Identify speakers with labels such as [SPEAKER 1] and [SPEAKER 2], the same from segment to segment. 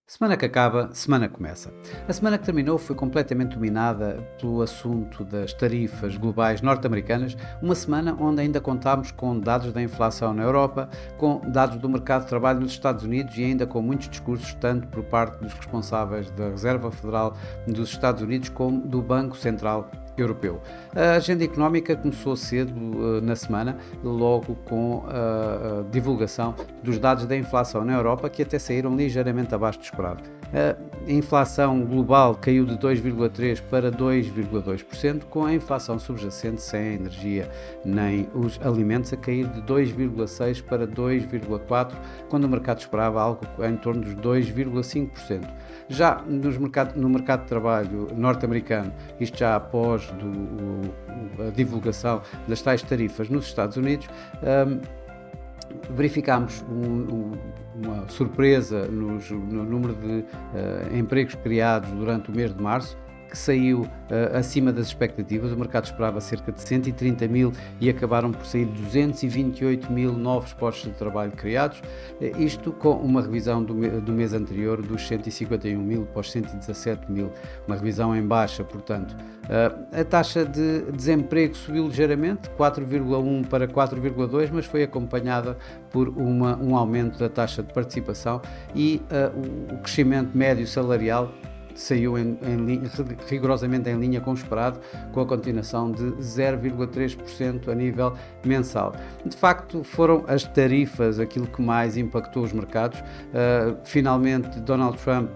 [SPEAKER 1] Semana que acaba, semana que começa. A semana que terminou foi completamente dominada pelo assunto das tarifas globais norte-americanas, uma semana onde ainda contámos com dados da inflação na Europa, com dados do mercado de trabalho nos Estados Unidos e ainda com muitos discursos, tanto por parte dos responsáveis da Reserva Federal dos Estados Unidos como do Banco Central Europeu. A agenda económica começou cedo na semana, logo com a divulgação dos dados da inflação na Europa, que até saíram ligeiramente abaixo do esperado. A inflação global caiu de 2,3% para 2,2%, com a inflação subjacente sem a energia nem os alimentos a cair de 2,6% para 2,4%, quando o mercado esperava algo em torno dos 2,5%. Já no mercado de trabalho norte-americano, isto já após a divulgação das tais tarifas nos Estados Unidos, verificámos uma surpresa no número de empregos criados durante o mês de março, que saiu acima das expectativas. O mercado esperava cerca de 130 mil e acabaram por sair 228 mil novos postos de trabalho criados, isto com uma revisão do mês anterior dos 151 mil para os 117 mil, uma revisão em baixa, portanto. A taxa de desemprego subiu ligeiramente, 4,1 para 4,2, mas foi acompanhada por um aumento da taxa de participação e o crescimento médio salarial saiu rigorosamente em linha com o esperado, com a continuação de 0,3% a nível mensal. De facto, foram as tarifas aquilo que mais impactou os mercados. Finalmente, Donald Trump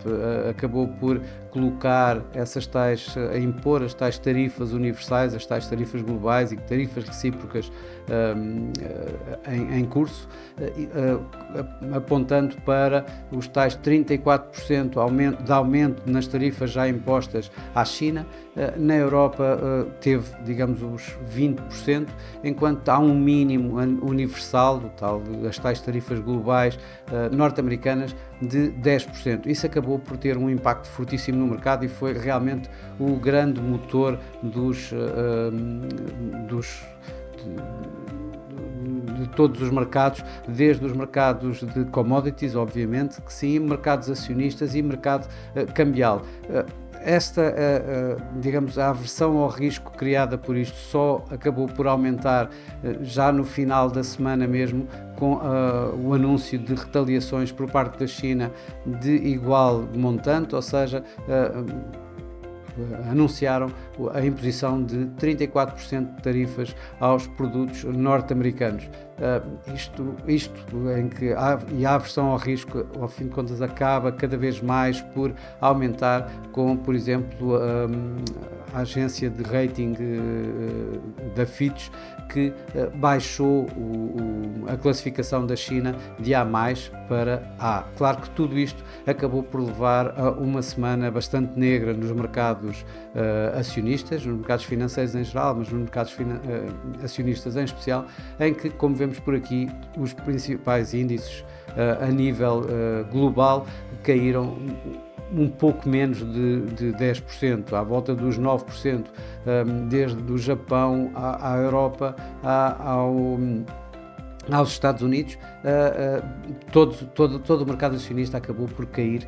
[SPEAKER 1] acabou por colocar impor as tais tarifas universais, as tais tarifas globais e tarifas recíprocas em curso, apontando para os tais 34% de aumento nas tarifas já impostas à China. Na Europa teve, digamos, os 20%, enquanto há um mínimo universal, das tais tarifas globais norte-americanas, de 10%. Isso acabou por ter um impacto fortíssimo no mercado e foi realmente o grande motor de todos os mercados, desde os mercados de commodities, obviamente, que sim, mercados acionistas e mercado cambial. Digamos, a aversão ao risco criada por isto só acabou por aumentar já no final da semana mesmo, com o anúncio de retaliações por parte da China de igual montante, ou seja, anunciaram a imposição de 34% de tarifas aos produtos norte-americanos. Isto em que a aversão ao risco, ao fim de contas, acaba cada vez mais por aumentar, com, por exemplo, a agência de rating da Fitch, que baixou a classificação da China de A+ para A. Claro que tudo isto acabou por levar a uma semana bastante negra nos mercados acionistas, nos mercados financeiros em geral, mas nos mercados acionistas em especial, em que, como vemos por aqui, os principais índices a nível global caíram um pouco menos de 10%, à volta dos 9%, desde o Japão à Europa, aos Estados Unidos. Todo o mercado acionista acabou por cair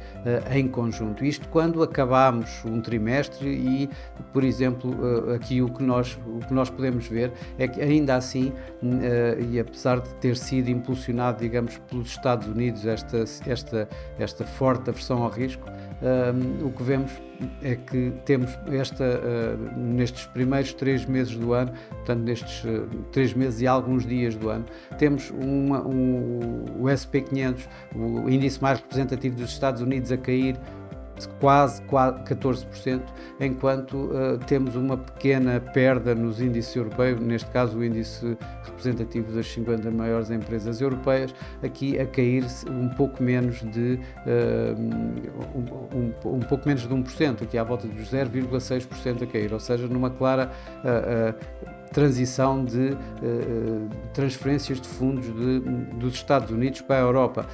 [SPEAKER 1] em conjunto. Isto quando acabámos um trimestre e, por exemplo, aqui o que nós podemos ver é que ainda assim, e apesar de ter sido impulsionado, digamos, pelos Estados Unidos esta forte aversão ao risco, o que vemos é que temos nestes primeiros 3 meses do ano, portanto nestes 3 meses e alguns dias do ano, temos o S&P 500, o índice mais representativo dos Estados Unidos, a cair quase 14%, enquanto temos uma pequena perda nos índices europeus, neste caso o índice representativo das 50 maiores empresas europeias, aqui a cair um pouco menos de 1%, aqui à volta dos 0,6% a cair, ou seja, numa clara transição de transferências de fundos dos Estados Unidos para a Europa.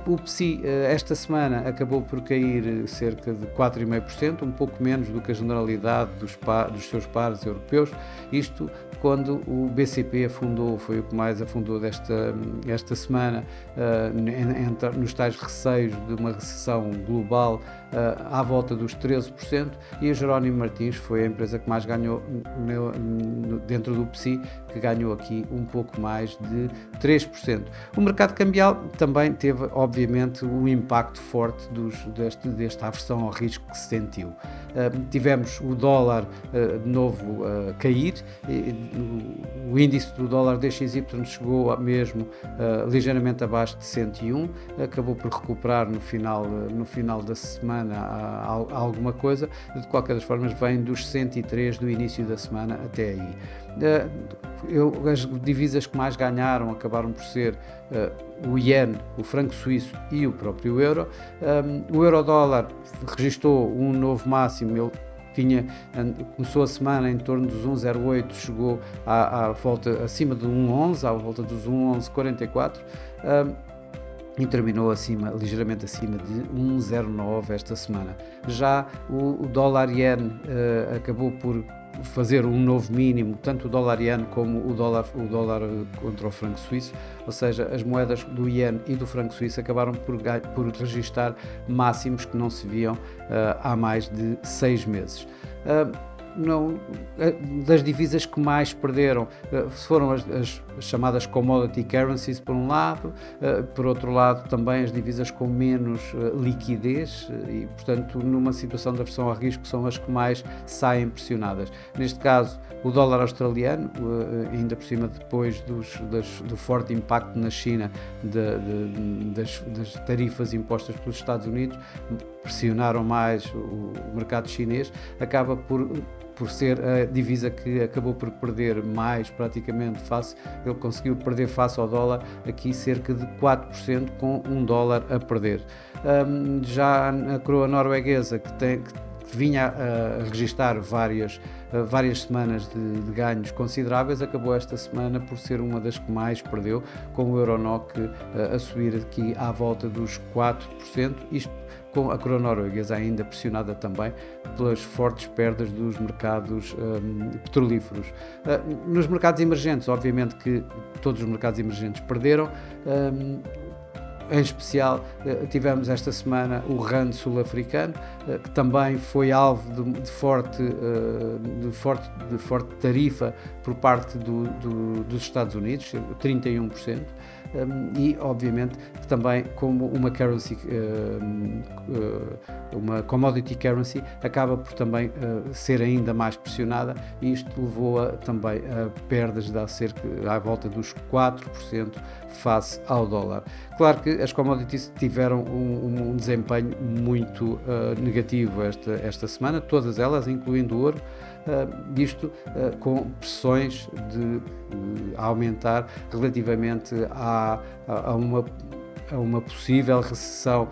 [SPEAKER 1] O PSI esta semana acabou por cair cerca de 4,5%, um pouco menos do que a generalidade dos seus pares europeus, isto quando o BCP afundou, foi o que mais afundou esta semana, nos tais receios de uma recessão global à volta dos 13%, e a Jerónimo Martins foi a empresa que mais ganhou dentro do PSI, que ganhou aqui um pouco mais de 3%. O mercado cambial também teve, obviamente, um impacto forte desta aversão ao risco que se sentiu. Tivemos o dólar de novo cair, o índice do dólar DXY chegou mesmo ligeiramente abaixo de 101, acabou por recuperar no final da semana alguma coisa, de qualquer das formas vem dos 103 do início da semana até aí. As divisas que mais ganharam acabaram por ser o iene, o franco suíço e o próprio euro. O euro-dólar registou um novo máximo, começou a semana em torno dos 1,08, chegou à volta acima de 1,11, à volta dos 1,1144, e terminou ligeiramente acima de 1,09 esta semana. Já o dólar-iene acabou por fazer um novo mínimo, tanto o dólar-iene como o dólar contra o franco suíço, ou seja, as moedas do iene e do franco suíço acabaram por registrar máximos que não se viam há mais de 6 meses. Das divisas que mais perderam foram as chamadas commodity currencies, por um lado, por outro lado também as divisas com menos liquidez e, portanto, numa situação de aversão a risco, são as que mais saem pressionadas. Neste caso, o dólar australiano, ainda por cima depois do forte impacto na China das tarifas impostas pelos Estados Unidos, pressionaram mais o mercado chinês, acaba por ser a divisa que acabou por perder mais praticamente ele conseguiu perder face ao dólar aqui cerca de 4%, com um dólar a perder. Já a coroa norueguesa, que vinha a registrar várias semanas de ganhos consideráveis, acabou esta semana por ser uma das que mais perdeu, com o Euronoc a subir aqui à volta dos 4%, isto com a coroa norueguesa ainda pressionada também pelas fortes perdas dos mercados petrolíferos. Nos mercados emergentes, obviamente que todos os mercados emergentes perderam. Em especial, tivemos esta semana o rand sul-africano, que também foi alvo de forte tarifa por parte dos Estados Unidos, 31%. E obviamente que também, como uma commodity currency, acaba por também ser ainda mais pressionada, e isto levou também a perdas de à volta dos 4% face ao dólar. Claro que as commodities tiveram um desempenho muito negativo esta semana, todas elas, incluindo o ouro, isto com pressões a aumentar relativamente a uma possível recessão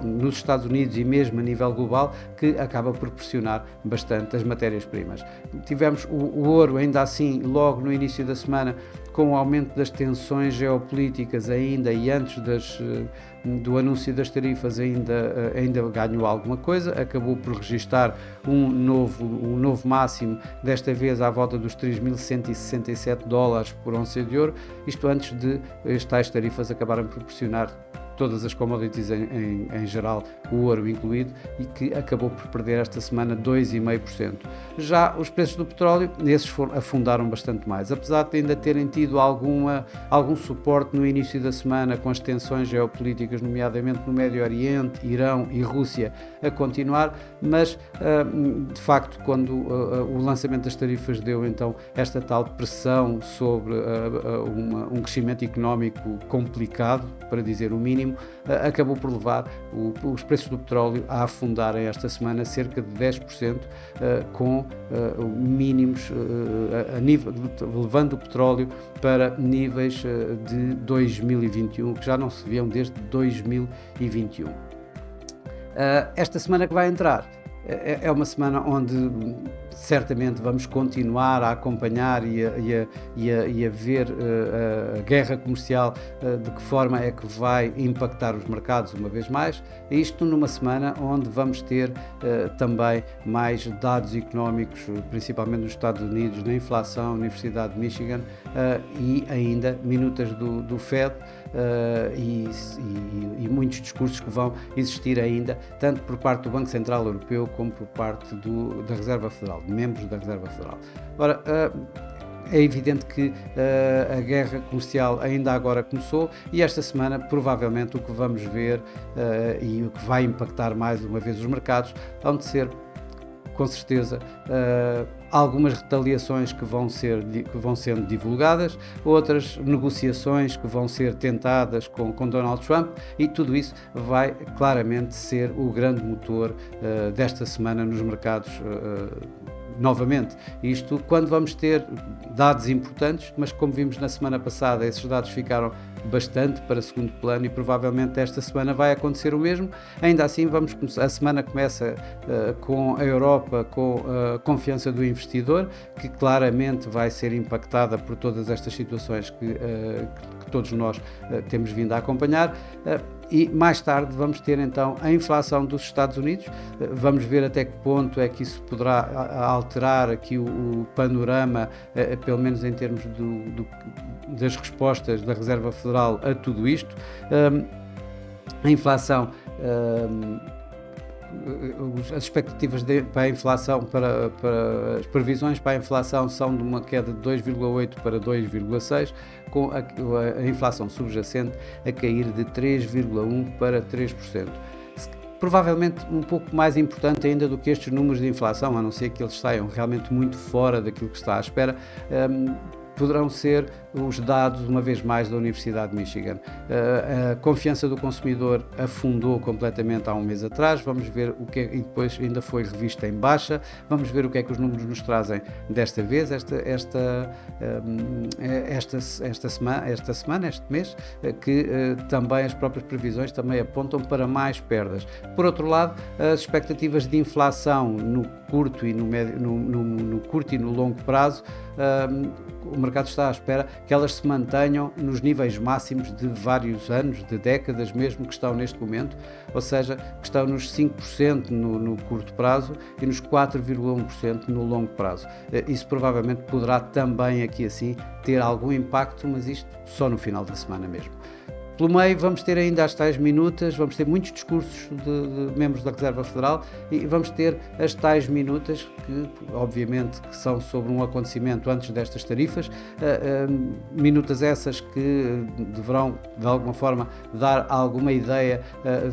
[SPEAKER 1] nos Estados Unidos e mesmo a nível global, que acaba por pressionar bastante as matérias-primas. Tivemos o ouro, ainda assim, logo no início da semana, com o aumento das tensões geopolíticas ainda e antes do anúncio das tarifas, ainda ganhou alguma coisa, acabou por registrar um novo máximo, desta vez à volta dos 3.167 dólares por onça de ouro, isto antes de as tais tarifas acabarem por pressionar todas as commodities em geral, o ouro incluído, e que acabou por perder esta semana 2,5%. Já os preços do petróleo, esses afundaram bastante mais, apesar de ainda terem tido algum suporte no início da semana, com as tensões geopolíticas, nomeadamente no Médio Oriente, Irão e Rússia, a continuar, mas de facto, quando o lançamento das tarifas deu então esta tal pressão sobre um crescimento económico complicado, para dizer o mínimo, acabou por levar os preços do petróleo a afundarem esta semana cerca de 10%, com mínimos levando o petróleo para níveis de 2021, que já não se viam desde 2021. Esta semana que vai entrar, é uma semana onde certamente vamos continuar a acompanhar e a ver a guerra comercial, de que forma é que vai impactar os mercados uma vez mais. Isto numa semana onde vamos ter também mais dados económicos, principalmente nos Estados Unidos, na inflação, Universidade de Michigan, e ainda minutas do Fed. E muitos discursos que vão existir ainda, tanto por parte do Banco Central Europeu como por parte da Reserva Federal, de membros da Reserva Federal. Ora, é evidente que a guerra comercial ainda agora começou e esta semana provavelmente o que vamos ver e o que vai impactar mais uma vez os mercados vão ser, com certeza, algumas retaliações que vão sendo divulgadas, outras negociações que vão ser tentadas com Donald Trump, e tudo isso vai claramente ser o grande motor desta semana nos mercados. Novamente, isto quando vamos ter dados importantes, mas como vimos na semana passada, esses dados ficaram bastante para segundo plano e provavelmente esta semana vai acontecer o mesmo. Ainda assim, a semana começa com a Europa, com a confiança do investidor, que claramente vai ser impactada por todas estas situações que todos nós temos vindo a acompanhar. E mais tarde vamos ter então a inflação dos Estados Unidos, vamos ver até que ponto é que isso poderá alterar aqui o panorama, pelo menos em termos das respostas da Reserva Federal a tudo isto. A inflação, as expectativas para a inflação, para as previsões para a inflação são de uma queda de 2,8 para 2,6, com a inflação subjacente a cair de 3,1 para 3%. Provavelmente um pouco mais importante ainda do que estes números de inflação, a não ser que eles saiam realmente muito fora daquilo que está à espera, poderão ser os dados, uma vez mais, da Universidade de Michigan. A confiança do consumidor afundou completamente há um mês atrás, vamos ver o que e depois ainda foi revista em baixa, vamos ver o que é que os números nos trazem desta vez, esta semana, este mês, que também as próprias previsões também apontam para mais perdas. Por outro lado, as expectativas de inflação no curto e no curto e no longo prazo, o mercado está à espera que elas se mantenham nos níveis máximos de vários anos, de décadas mesmo, que estão neste momento, ou seja, que estão nos 5% no curto prazo e nos 4,1% no longo prazo. Isso provavelmente poderá também aqui assim ter algum impacto, mas isto só no final da semana mesmo. Pelo meio vamos ter ainda as tais minutas, vamos ter muitos discursos de membros da Reserva Federal e vamos ter as tais minutas que obviamente que são sobre um acontecimento antes destas tarifas, minutas essas que deverão de alguma forma dar alguma ideia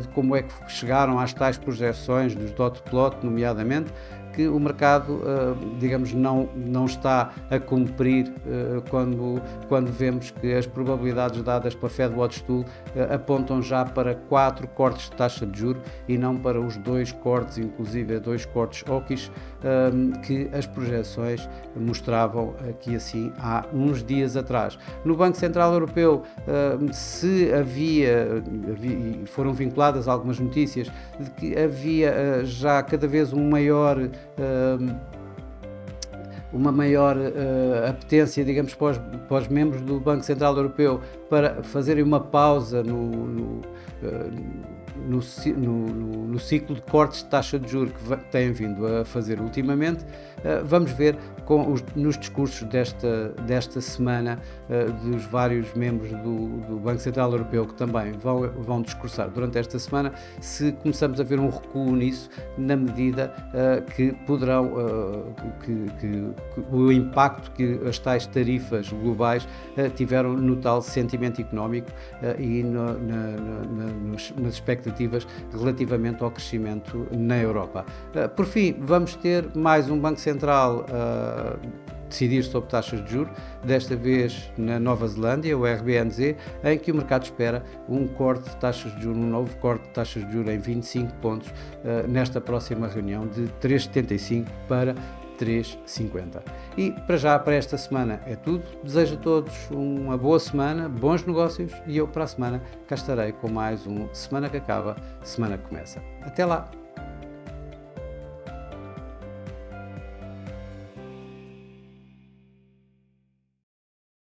[SPEAKER 1] de como é que chegaram às tais projeções dos dot plot, nomeadamente, que o mercado, digamos, não está a cumprir quando vemos que as probabilidades dadas pela Fed Watch Tool apontam já para 4 cortes de taxa de juros e não para os 2 cortes, inclusive 2 cortes hawkish, que as projeções mostravam aqui assim há uns dias atrás. No Banco Central Europeu, foram vinculadas algumas notícias de que havia já cada vez uma maior apetência, digamos, para os membros do Banco Central Europeu para fazerem uma pausa no ciclo de cortes de taxa de juros que têm vindo a fazer ultimamente. Vamos ver nos discursos desta semana dos vários membros do Banco Central Europeu que também vão discursar durante esta semana, se começamos a ver um recuo nisso, na medida que poderão o impacto que as tais tarifas globais tiveram no tal sentimento económico e nas expectativas relativamente ao crescimento na Europa. Por fim, vamos ter mais um Banco Central decidir sobre taxas de juros, desta vez na Nova Zelândia, o RBNZ, em que o mercado espera um corte de taxas de juros, um novo corte de taxas de juros em 25 pontos nesta próxima reunião, de 3,75 para 3,50. E para esta semana é tudo. Desejo a todos uma boa semana, bons negócios, e eu para a semana cá estarei com mais um Semana que Acaba, Semana que Começa. Até lá!